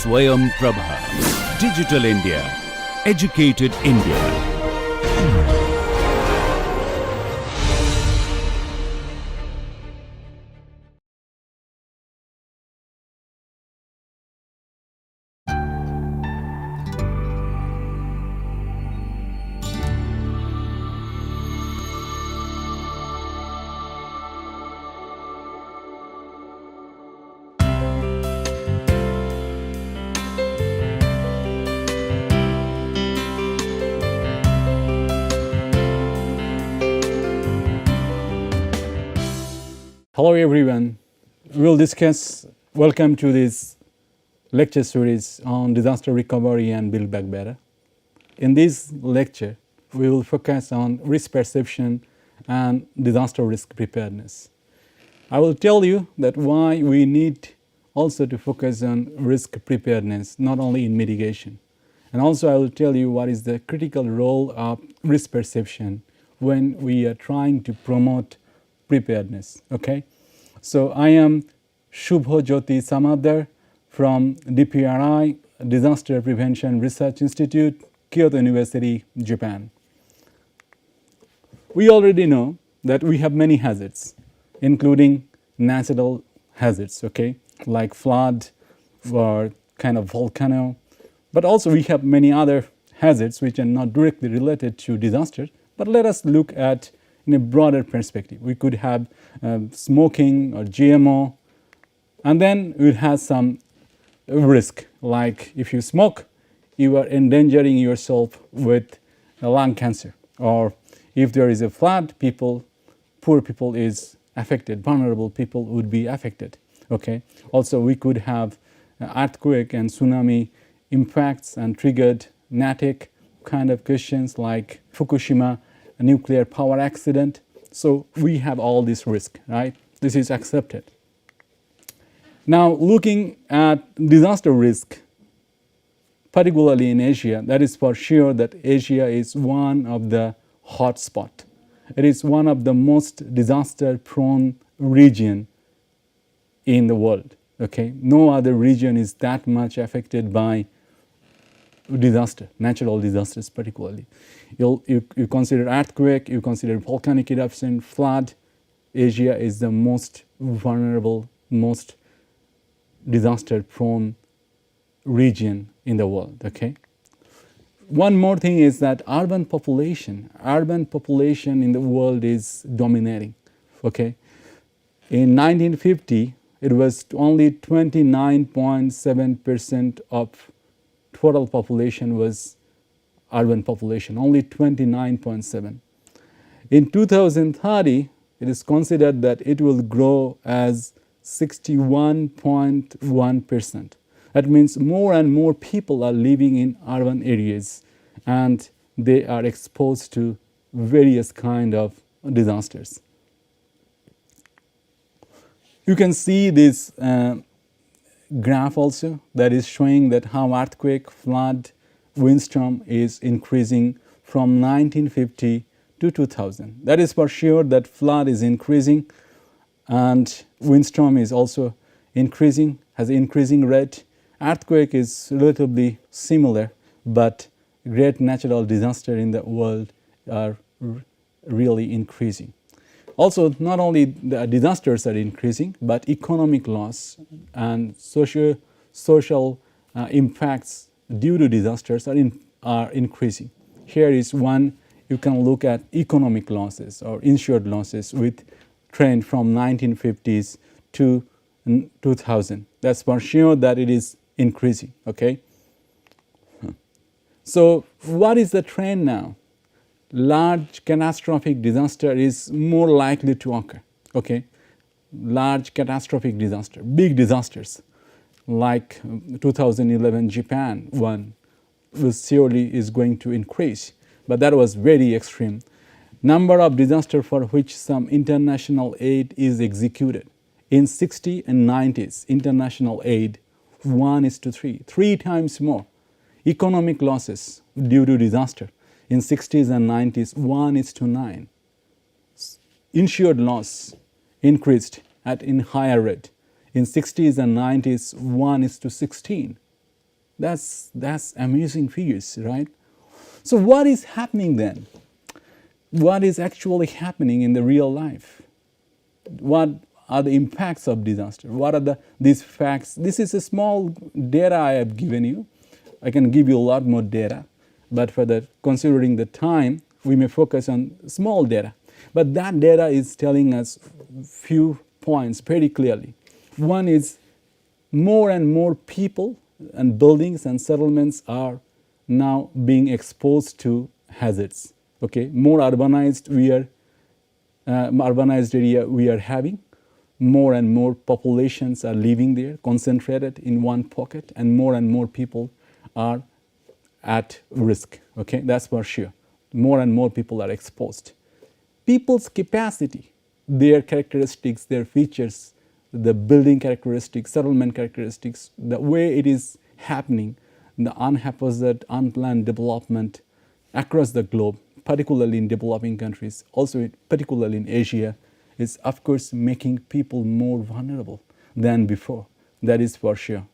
Swayam Prabha. Digital India. Educated India. Hello everyone, welcome to this lecture series on disaster recovery and build back better. In this lecture, we will focus on risk perception and disaster risk preparedness. I will tell you that why we need also to focus on risk preparedness, not only in mitigation. And also I will tell you what is the critical role of risk perception when we are trying to promote preparedness. Okay, so I am Shubho Jyoti Samadar from DPRI, Disaster Prevention Research Institute, Kyoto University, Japan. We already know that we have many hazards, including natural hazards, okay, like flood or kind of volcano, but also we have many other hazards which are not directly related to disaster. But let us look at in a broader perspective. We could have smoking or GMO, and then we have some risk, like if you smoke, you are endangering yourself with lung cancer, or if there is a flood, poor people is affected, vulnerable people would be affected. Okay. Also, we could have earthquake and tsunami impacts and triggered NATIC kind of questions like Fukushima nuclear power accident. So we have all this risk, right? This is accepted. Now looking at disaster risk, particularly in Asia, that is for sure that Asia is one of the hot spot. It is one of the most disaster prone region in the world. Okay, no other region is that much affected by disaster, natural disasters particularly. You consider earthquake, you consider volcanic eruption, flood. Asia is the most vulnerable, most disaster prone region in the world. Okay. One more thing is that urban population in the world is dominating. Okay. In 1950, it was only 29.7% of total population was urban population, only 29.7. In 2030, it is considered that it will grow as 61.1%. That means more and more people are living in urban areas and they are exposed to various kind of disasters. You can see this graph also that is showing that how earthquake, flood, windstorm is increasing from 1950 to 2000. That is for sure that flood is increasing and windstorm is also increasing, has increasing rate. Earthquake is relatively similar, but great natural disaster in the world are really increasing. Also, not only the disasters are increasing, but economic loss and social impacts due to disasters are increasing. Here is one, you can look at economic losses or insured losses with trend from 1950s to 2000. That's for sure that it is increasing. Okay. So what is the trend now? Large catastrophic disaster is more likely to occur. Okay, large catastrophic disaster, big disasters like 2011 Japan one surely is going to increase, but that was very extreme. Number of disaster for which some international aid is executed. In 60 and 90s, international aid 1:3, 3 times more. Economic losses due to disaster. In 60s and 90s, 1:9. Insured loss increased in higher rate. In 60s and 90s, 1:16. That's amazing figures, right? So what is happening then? What is actually happening in the real life? What are the impacts of disaster? What are these facts? This is a small data I have given you. I can give you a lot more data, but considering the time, we may focus on small data. But that data is telling us few points very clearly. One is more and more people and buildings and settlements are now being exposed to hazards. Okay, more urbanized area we are having, more and more populations are living there, concentrated in one pocket, and more people are at risk. Okay, that's for sure. More and more people are exposed. People's capacity, their characteristics, their features, the building characteristics, settlement characteristics, the way it is happening, the unhaphazard, unplanned development across the globe, particularly in developing countries, also particularly in Asia, is of course making people more vulnerable than before. That is for sure.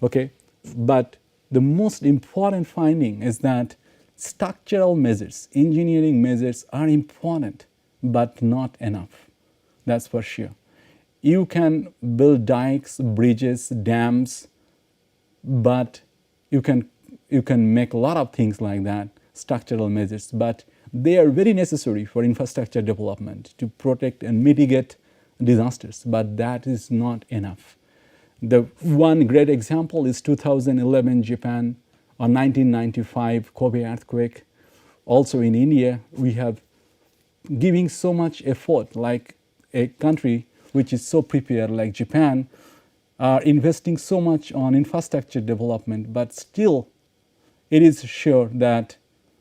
Okay, but the most important finding is that structural measures, engineering measures are important, but not enough. That's for sure. You can build dikes, bridges, dams, but you can make a lot of things like that, structural measures, but they are very necessary for infrastructure development to protect and mitigate disasters, but that is not enough. The one great example is 2011 Japan or 1995 Kobe earthquake. Also in India, we have giving so much effort, like a country which is so prepared like Japan, are investing so much on infrastructure development, but still it is sure that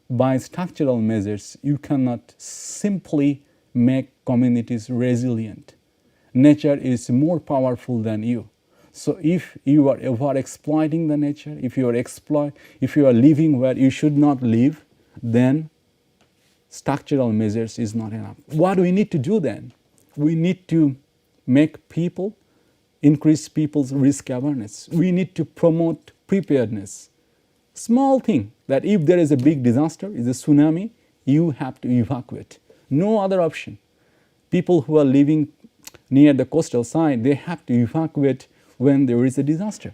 by structural measures you cannot simply make communities resilient. Nature is more powerful than you. So if you are over exploiting the nature, if you are living where you should not live, then structural measures is not enough. What do we need to do then? We need to increase people's risk awareness. We need to promote preparedness. Small thing that if there is a big disaster, is a tsunami, you have to evacuate. No other option. People who are living near the coastal side, they have to evacuate when there is a disaster.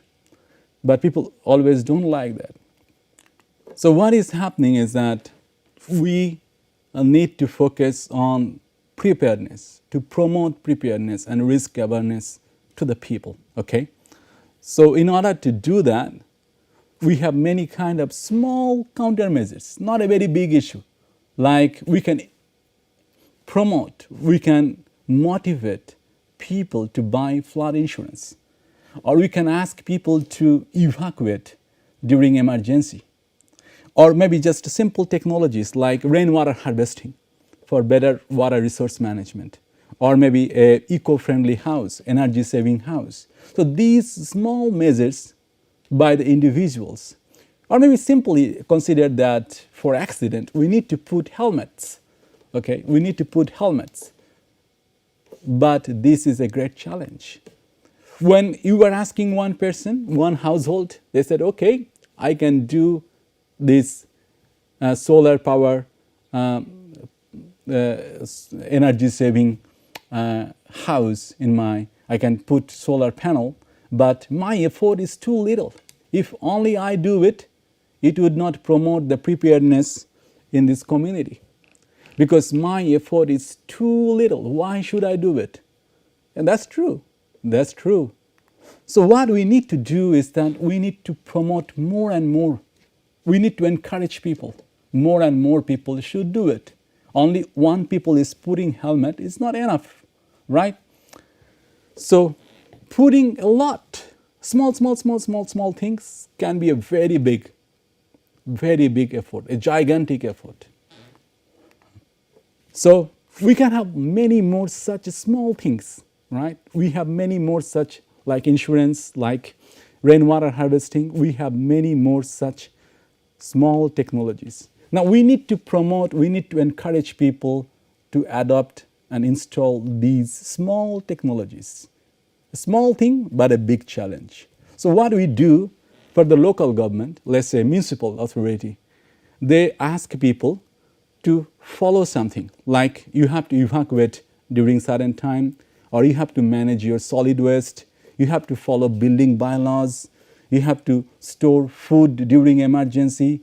But people always don't like that. So what is happening is that we need to focus on preparedness, to promote preparedness and risk awareness to the people. Okay? So in order to do that, we have many kind of small countermeasures, not a very big issue. Like we can promote, we can motivate people to buy flood insurance, or we can ask people to evacuate during emergency, or maybe just simple technologies like rainwater harvesting for better water resource management, or maybe a eco-friendly house, energy-saving house. So these small measures by the individuals, or maybe simply consider that for accident we need to put helmets. Okay, we need to put helmets. But this is a great challenge. When you were asking one person, one household, they said, okay, I can do this solar power energy saving house I can put solar panel, but my effort is too little. If only I do it, it would not promote the preparedness in this community. Because my effort is too little. Why should I do it? And that's true. That's true. So what we need to do is that we need to promote more and more. We need to encourage people. More and more people should do it. Only one people is putting helmet is not enough, right? So putting a lot, small things can be a very big effort, a gigantic effort. So we can have many more such small things, right? We have many more such like insurance, like rainwater harvesting. We have many more such small technologies. Now we need to promote, we need to encourage people to adopt and install these small technologies. A small thing, but a big challenge. So what we do, for the local government, let's say municipal authority, they ask people to follow something, like you have to evacuate during certain time, or you have to manage your solid waste, you have to follow building bylaws, you have to store food during emergency,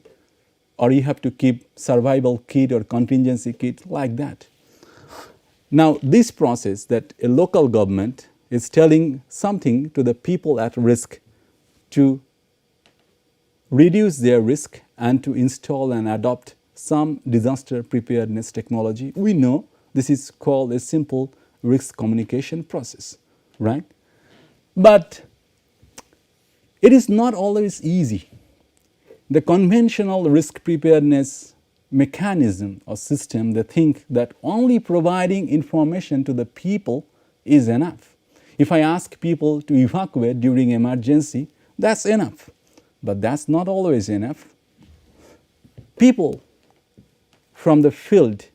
or you have to keep survival kit or contingency kit, like that. Now, this process that a local government is telling something to the people at risk to reduce their risk and to install and adopt some disaster preparedness technology, we know this is called a simple risk communication process, right? But it is not always easy. The conventional risk preparedness mechanism or system, they think that only providing information to the people is enough. If I ask people to evacuate during emergency, that's enough. But that's not always enough. People from the field,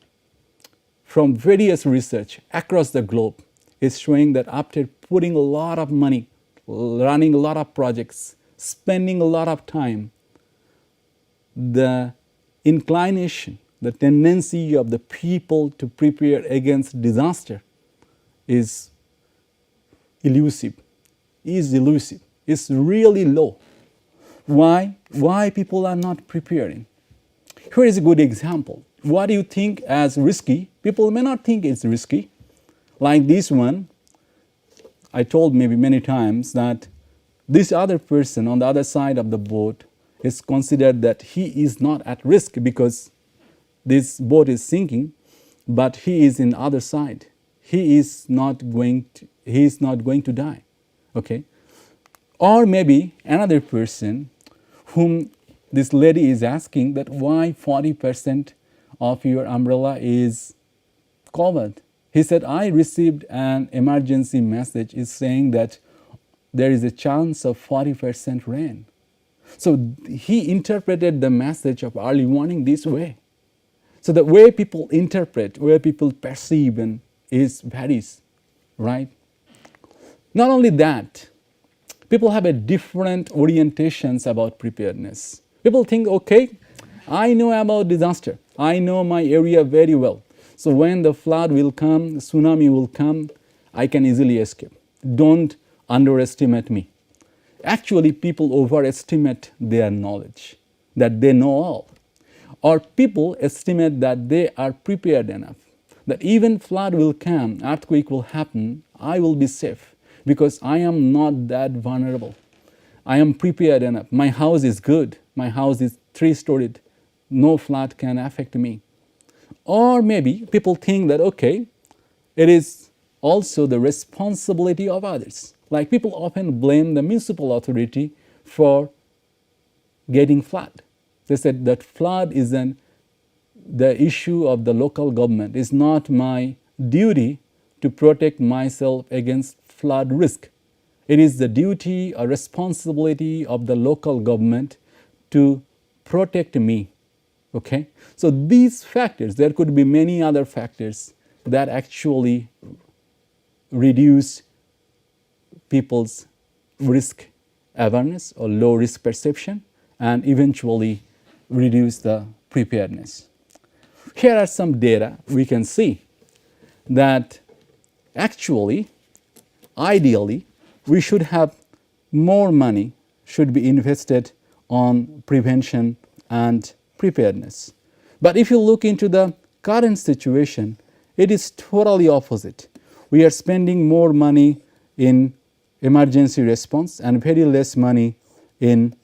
from various research across the globe, is showing that after putting a lot of money, running a lot of projects, spending a lot of time, the inclination, the tendency of the people to prepare against disaster is elusive, is really low. Why? Why people are not preparing? Here is a good example. What you think as risky, people may not think it's risky. Like this one, I told maybe many times that this other person on the other side of the boat is considered that he is not at risk because this boat is sinking, but he is in other side. He is not going to die. Okay? Or maybe another person whom this lady is asking that why 40% of your umbrella is covered. He said, I received an emergency message is saying that there is a chance of 40% rain. So he interpreted the message of early warning this way. So the way people interpret, where people perceive and is varies, right? Not only that, people have a different orientations about preparedness. People think, okay, I know about disaster. I know my area very well. So when the flood will come, the tsunami will come, I can easily escape. Don't underestimate me. Actually, people overestimate their knowledge, that they know all. Or people estimate that they are prepared enough, that even flood will come, earthquake will happen, I will be safe because I am not that vulnerable. I am prepared enough. My house is good. My house is 3-storied. No flood can affect me. Or maybe people think that, okay, it is also the responsibility of others. Like people often blame the municipal authority for getting flood. They said that flood is the issue of the local government. It's not my duty to protect myself against flood risk. It is the duty or responsibility of the local government to protect me. Okay? So these factors, there could be many other factors that actually reduce people's risk awareness or low risk perception and eventually reduce the preparedness. Here are some data we can see that actually, ideally, we should have more money should be invested on prevention and preparedness. But if you look into the current situation, it is totally opposite. We are spending more money in emergency response and very less money in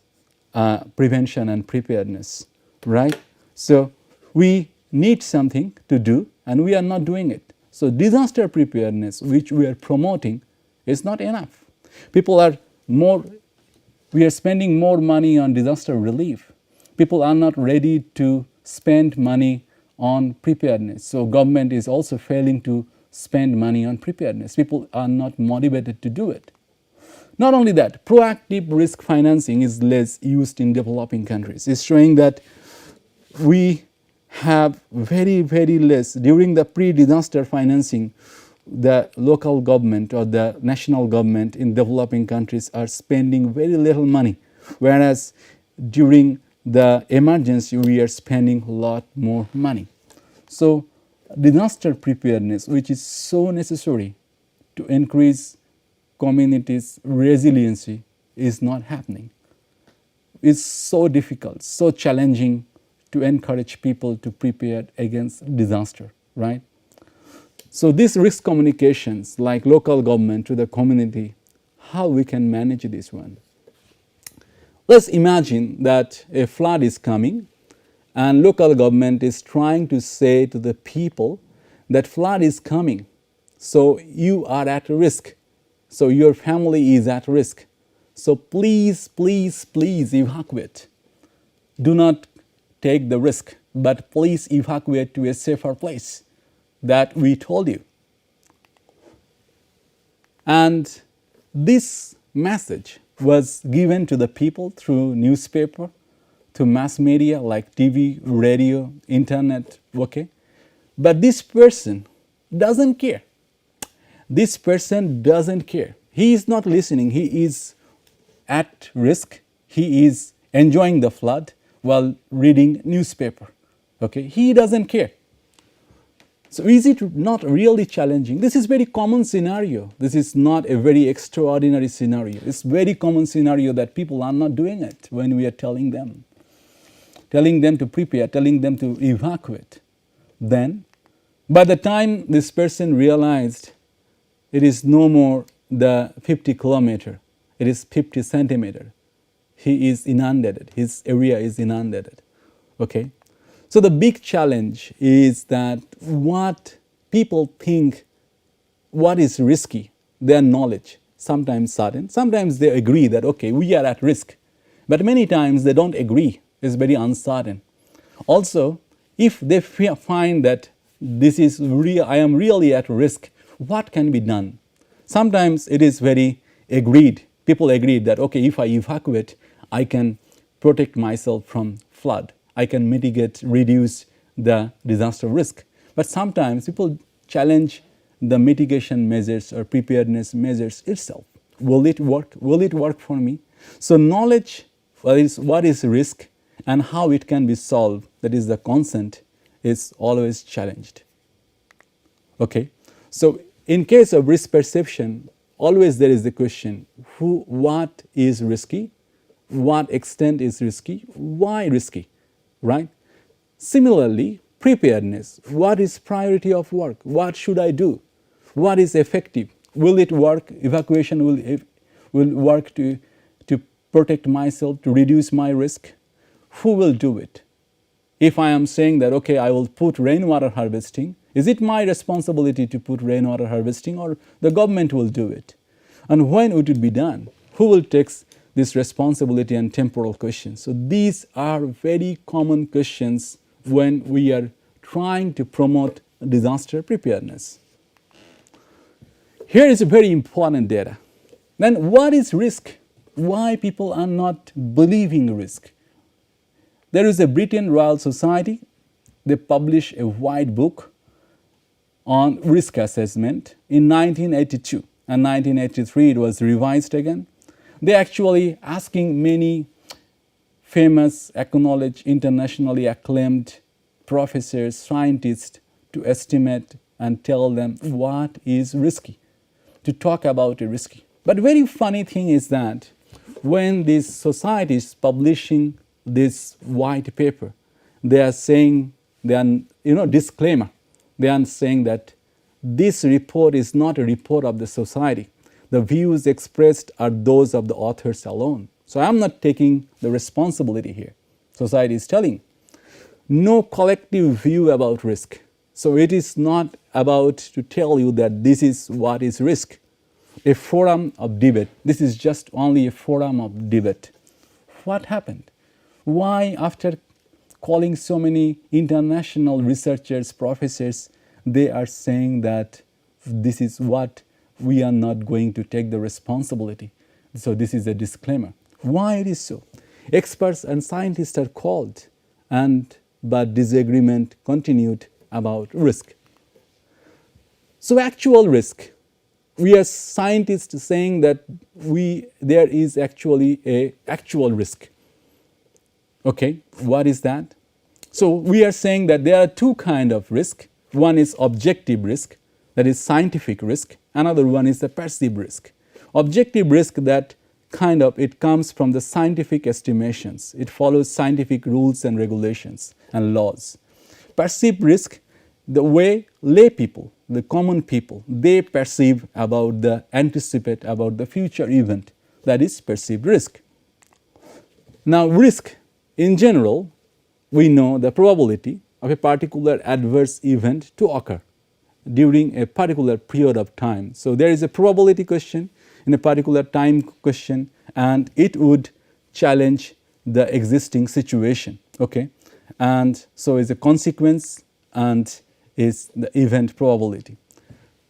prevention and preparedness, right? So we need something to do and we are not doing it. So disaster preparedness, which we are promoting, is not enough. We are spending more money on disaster relief. People are not ready to spend money on preparedness. So government is also failing to spend money on preparedness. People are not motivated to do it. Not only that, proactive risk financing is less used in developing countries. It's showing that we have very, very less. During the pre-disaster financing, the local government or the national government in developing countries are spending very little money whereas during the emergency we are spending a lot more money. So disaster preparedness, which is so necessary to increase communities' resiliency, is not happening. It's so difficult, so challenging to encourage people to prepare against disaster, right? So these risk communications, like local government to the community, how we can manage this one? Let's imagine that a flood is coming and local government is trying to say to the people that flood is coming, so you are at risk, so your family is at risk, so please, please, please evacuate. Do not take the risk, but please evacuate to a safer place that we told you. And this message was given to the people through newspaper, through mass media like TV, radio, internet, okay? But this person doesn't care. This person doesn't care. He is not listening. He is at risk. He is enjoying the flood while reading newspaper, okay? He doesn't care. So is it not really challenging? This is very common scenario. This is not a very extraordinary scenario. It's very common scenario that people are not doing it when we are telling them to prepare, telling them to evacuate. Then, by the time this person realized it is no more the 50 kilometer, it is 50 centimeter, he is inundated, his area is inundated, okay? So the big challenge is that what people think, what is risky, their knowledge, sometimes certain, sometimes they agree that, okay, we are at risk, but many times they don't agree, it's very uncertain. Also, if they find that this is real, I am really at risk, what can be done? Sometimes it is very agreed, people agreed that, okay, if I evacuate, I can protect myself from flood. I can mitigate, reduce the disaster risk. But sometimes people challenge the mitigation measures or preparedness measures itself. Will it work? Will it work for me? So knowledge what is risk and how it can be solved, that is the consent, is always challenged. Okay? So in case of risk perception, always there is the question, what is risky? What extent is risky? Why risky? Right? Similarly, preparedness. What is priority of work? What should I do? What is effective? Will it work? Evacuation will work to protect myself, to reduce my risk? Who will do it? If I am saying that, okay, I will put rainwater harvesting, is it my responsibility to put rainwater harvesting, or the government will do it? And when would it be done? Who will take this responsibility and temporal questions? So these are very common questions when we are trying to promote disaster preparedness. Here is a very important data. Then what is risk? Why people are not believing risk? There is a Britain Royal Society. They published a white book on risk assessment in 1982, and 1983 it was revised again. They actually asking many famous, acknowledged, internationally acclaimed professors, scientists to estimate and tell them what is risky, to talk about a risky. But very funny thing is that when this society is publishing this white paper, they are saying, disclaimer, they are saying that this report is not a report of the society. The views expressed are those of the authors alone. So I am not taking the responsibility here. Society is telling. No collective view about risk. So it is not about to tell you that this is what is risk. A forum of debate. This is just only a forum of debate. What happened? Why, after calling so many international researchers, professors, they are saying that this is what we are not going to take the responsibility? So this is a disclaimer. Why it is so? Experts and scientists are called, but disagreement continued about risk. So actual risk, we are scientists saying that there is actually a actual risk. Okay, what is that? So we are saying that there are two kinds of risk. One is objective risk, that is scientific risk. Another one is the perceived risk. Objective risk, that it comes from the scientific estimations. It follows scientific rules and regulations and laws. Perceived risk, the way lay people, the common people, they anticipate about the future event, that is perceived risk. Now risk in general, we know the probability of a particular adverse event to occur during a particular period of time. So there is a probability question in a particular time question, and it would challenge the existing situation. Okay, and so is a consequence and is the event probability.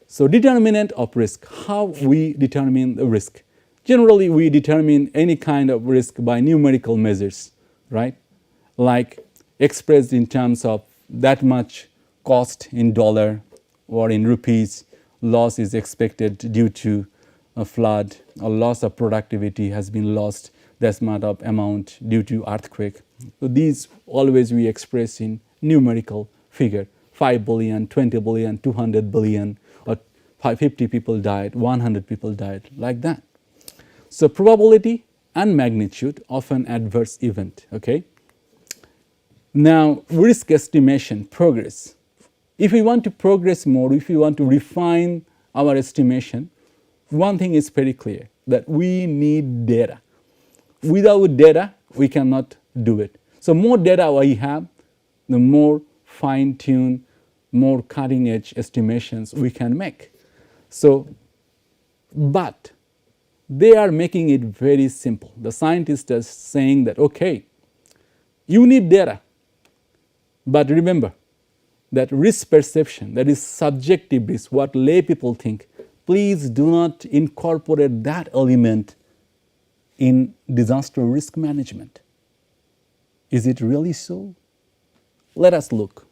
So determinant of risk, how we determine the risk. Generally we determine any kind of risk by numerical measures, right? Like expressed in terms of that much cost in dollar or in rupees, loss is expected due to a flood, or loss of productivity has been lost, this amount due to earthquake. So these always we express in numerical figure, 5 billion, 20 billion, 200 billion, or 50 people died, 100 people died, like that. So probability and magnitude of an adverse event. Okay. Now risk estimation, progress. If we want to progress more, if we want to refine our estimation, one thing is very clear, that we need data. Without data, we cannot do it. So more data we have, the more fine-tuned, more cutting-edge estimations we can make. So, but they are making it very simple. The scientists are saying that, okay, you need data, but remember that risk perception, that is subjective risk, what lay people think, please do not incorporate that element in disaster risk management. Is it really so? Let us look.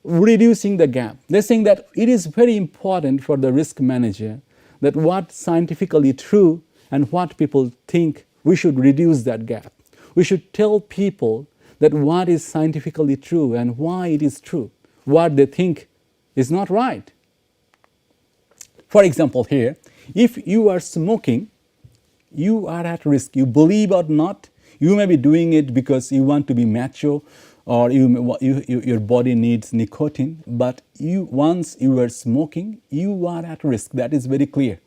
Reducing the gap. They're saying that it is very important for the risk manager that what's scientifically true and what people think, we should reduce that gap. We should tell people that what is scientifically true and why it is true. What they think is not right. For example, here, if you are smoking, you are at risk. You believe or not, you may be doing it because you want to be macho or your body needs nicotine, but once you are smoking, you are at risk. That is very clear.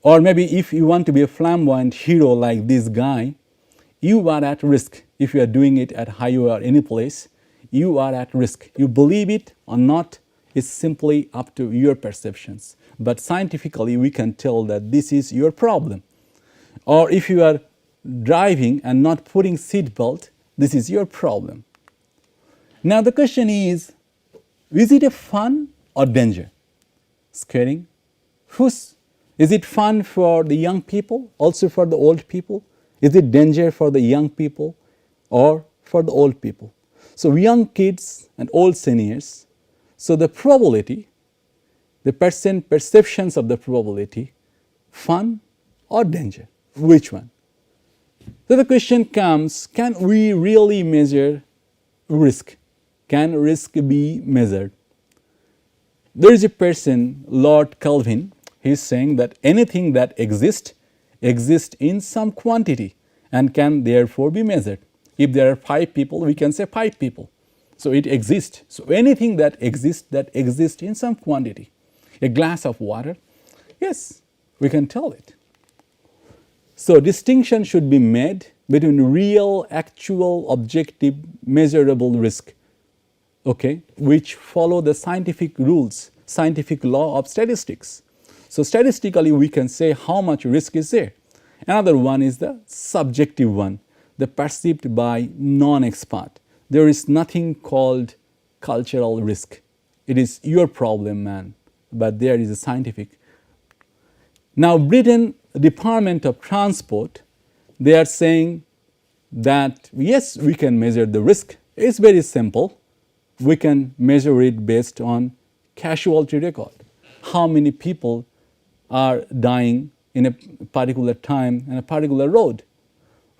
Or maybe if you want to be a flamboyant hero like this guy, you are at risk. If you are doing it at highway or any place, you are at risk. You believe it or not, it's simply up to your perceptions. But scientifically, we can tell that this is your problem. Or if you are driving and not putting seat belt, this is your problem. Now the question is it a fun or danger? Scaring? Is it fun for the young people, also for the old people? Is it danger for the young people or for the old people? So young kids and old seniors, so the probability, the perceptions of the probability, fun or danger, which one? So the question comes, can we really measure risk? Can risk be measured? There is a person, Lord Kelvin, he is saying that anything that exists in some quantity and can therefore be measured. If there are 5 people, we can say 5 people. So it exists. So anything that exists in some quantity. A glass of water, yes, we can tell it. So distinction should be made between real, actual, objective, measurable risk, okay, which follow the scientific rules, scientific law of statistics. So statistically, we can say how much risk is there. Another one is the subjective one, the perceived by non-expert. There is nothing called cultural risk. It is your problem, man, but there is a scientific. Now, Britain Department of Transport, they are saying that yes, we can measure the risk. It's very simple. We can measure it based on casualty record. how many people are dying in a particular time and a particular road.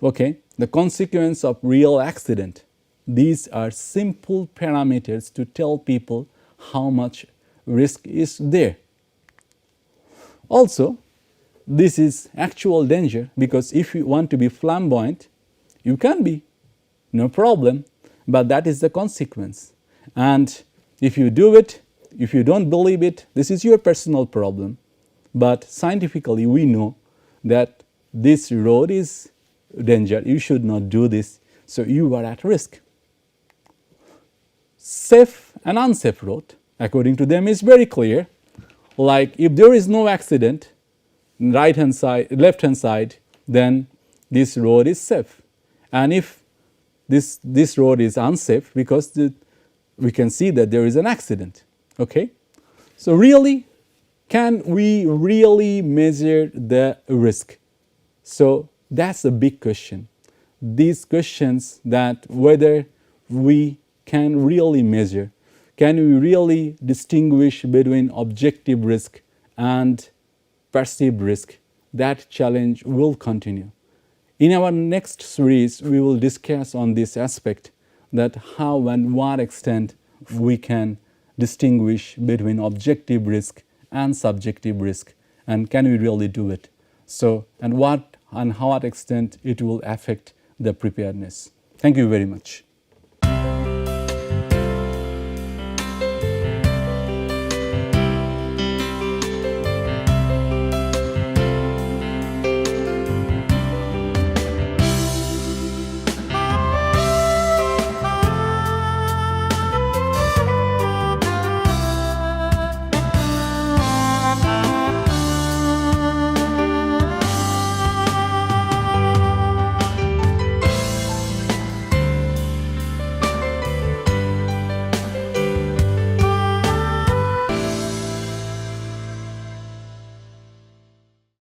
Okay, the consequence of real accident. These are simple parameters to tell people how much risk is there. Also, this is actual danger, because if you want to be flamboyant, you can be, no problem, but that is the consequence. And if you do it, if you don't believe it, this is your personal problem. But scientifically, we know that this road is danger. You should not do this, so you are at risk. Safe and unsafe road, according to them, is very clear. Like if there is no accident, right hand side, left hand side, then this road is safe. And if this road is unsafe, because we can see that there is an accident. Okay, so really, can we really measure the risk? So that's a big question. These questions, that whether we can really measure, can we really distinguish between objective risk and perceived risk, that challenge will continue. In our next series, we will discuss on this aspect, that how and what extent we can distinguish between objective risk and subjective risk, and can we really do it? So, and what and how what extent it will affect the preparedness. Thank you very much.